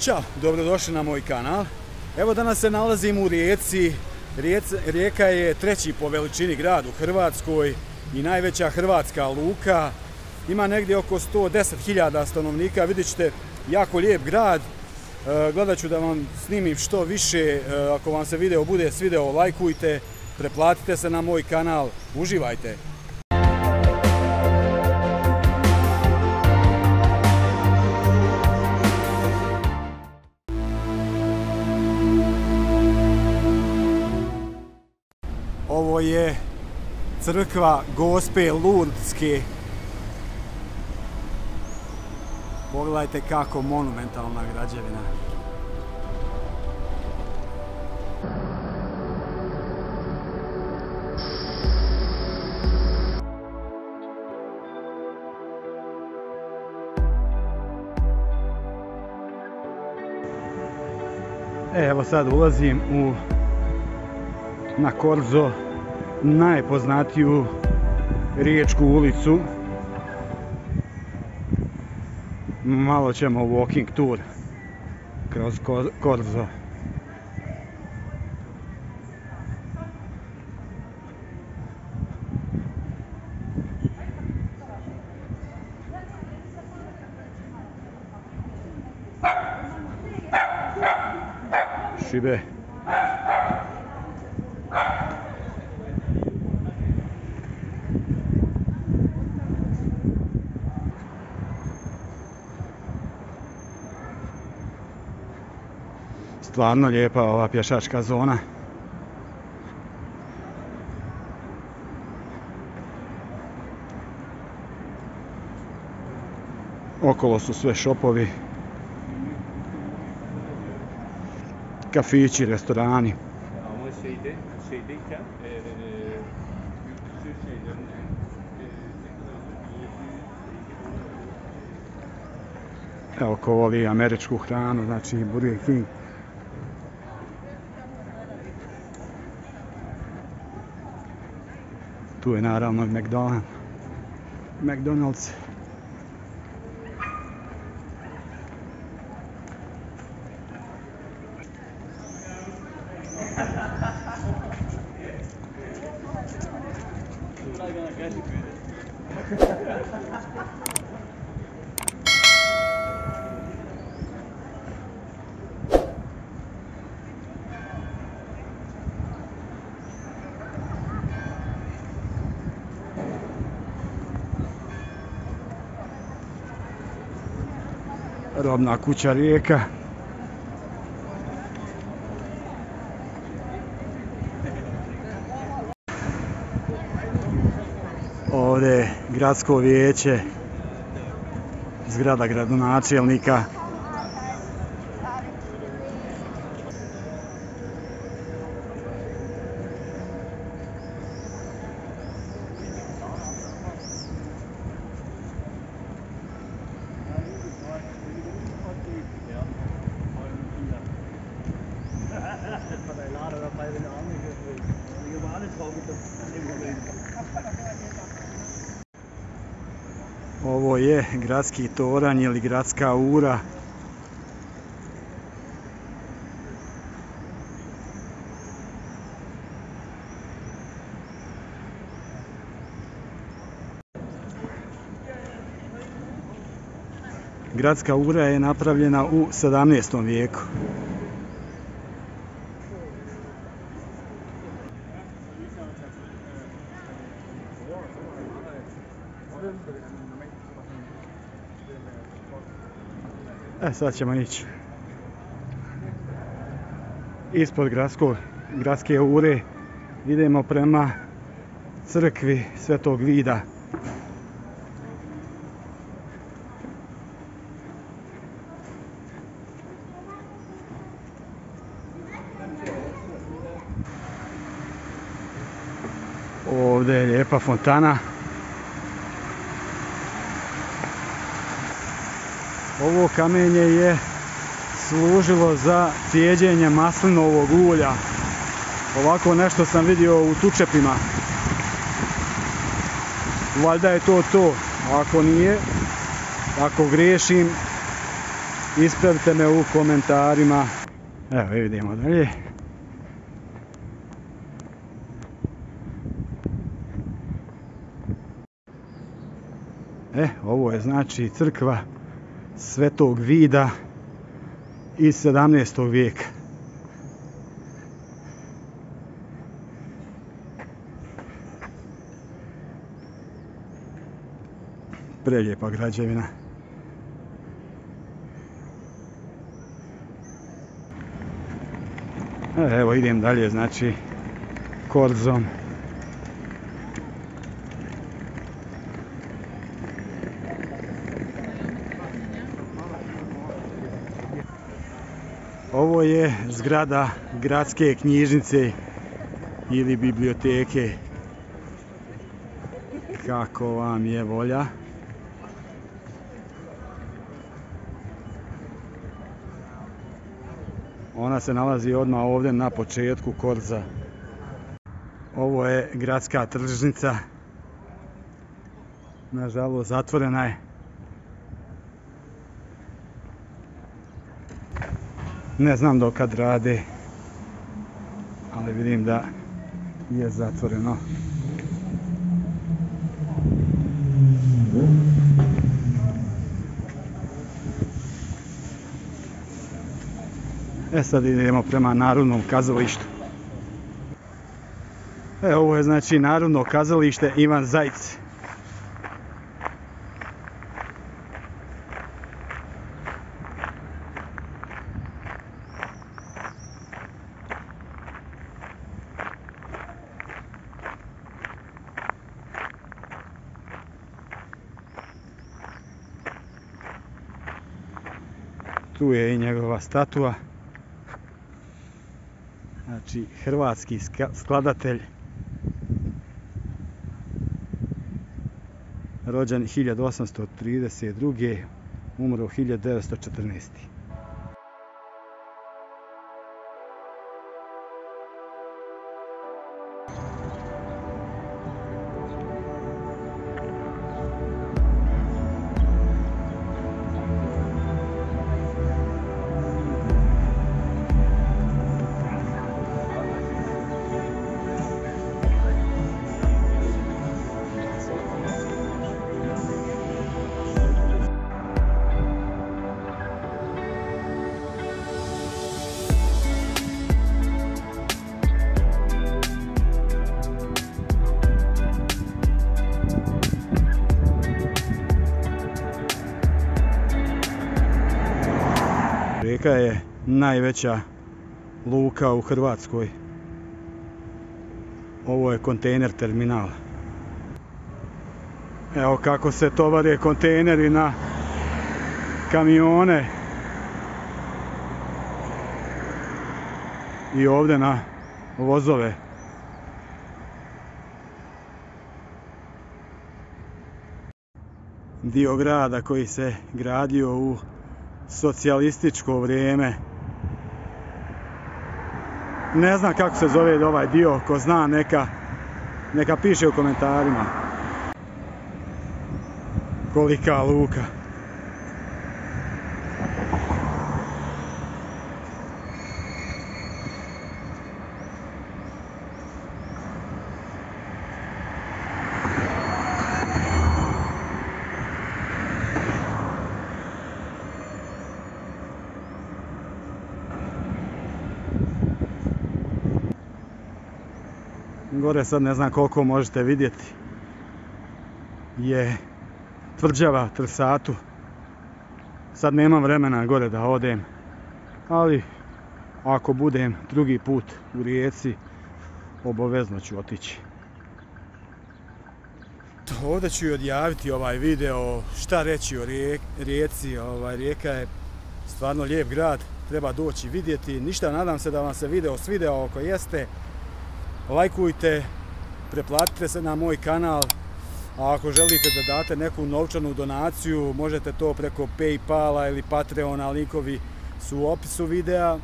Ćao, dobrodošli na moj kanal. Evo danas se nalazim u Rijeci. Rijeka je treći po veličini grad u Hrvatskoj i najveća hrvatska luka. Ima negdje oko 110.000 stanovnika, vidjet ćete jako lijep grad. Gledat ću da vam snimim što više. Ako vam se video bude svideo, lajkujte, pretplatite se na moj kanal, uživajte! Ovo je crkva Gospe Lurdske. Pogledajte kako monumentalna građevina. Evo sad ulazim na Korzo, najpoznatiju riječku ulicu. Malo ćemo walking tour kroz Korzo. Šibe. Stvarno lijepa ova pješačka zona. Okolo su sve šopovi, kafići, restorani. Evo ko voli američku hranu, znači Burger King. Tu je naravno McDonald's. Robna kuća Rijeka. Ovdje je gradsko vijeće, zgrada gradonačelnika. Ovo je gradski toranj ili gradska ura. Gradska ura je napravljena u 17. vijeku. Sad ćemo ići ispod gradske ure. Idemo prema crkvi Svetog Vida. Ovdje je lijepa fontana. Ovo kamenje je služilo za cijeđenje maslinovog ulja. Ovako nešto sam vidio u Tučepima. Valjda je to. Ako nije, ako griješim, Ispravite me u komentarima. Evo vidimo dalje. Ovo je znači crkva Svetog Vida iz 17. vijeka. Prelijepa građevina. Evo idem dalje, znači korzom. Ovo je zgrada gradske knjižnice ili biblioteke, kako vam je volja. Ona se nalazi odmah ovdje na početku korza. Ovo je gradska tržnica. Nažalost, zatvorena je. Ne znam do kad rade, ali vidim da je zatvoreno. Sad idemo prema Narodnom kazalištu. Ovo je znači Narodno kazalište Ivan Zajc. Tu je i njegova statua. Znači, hrvatski skladatelj, rođen 1832. umro 1914. Rijeka je najveća luka u Hrvatskoj. Ovo je kontejner terminal. Evo kako se tovare kontejneri na kamione i ovdje na vozove. Dio grada koji se gradio u socijalističko vrijeme. Ne znam kako se zove ovaj dio, ko zna neka piše u komentarima. Kolika luka. Gore sad ne znam koliko možete vidjeti je tvrđava Trsatu. Sad nemam vremena gore da odem, ali ako budem drugi put u Rijeci obavezno ću otići. Ovdje ću odjaviti ovaj video, šta reći o Rijeci. Rijeka je stvarno lijep grad, treba doći vidjeti. Ništa, nadam se da vam se video svideo. Ako jeste, lajkujte, preplatite se na moj kanal, a ako želite da date neku novčanu donaciju, možete to preko Paypala ili Patreona, linkovi su u opisu videa.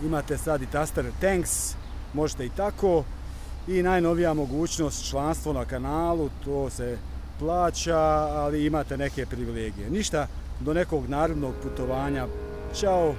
Imate sad i taster Thanks, možete i tako. I najnovija mogućnost članstvo na kanalu, to se plaća, ali imate neke privilegije. Ništa, do nekog narednog putovanja. Ćao!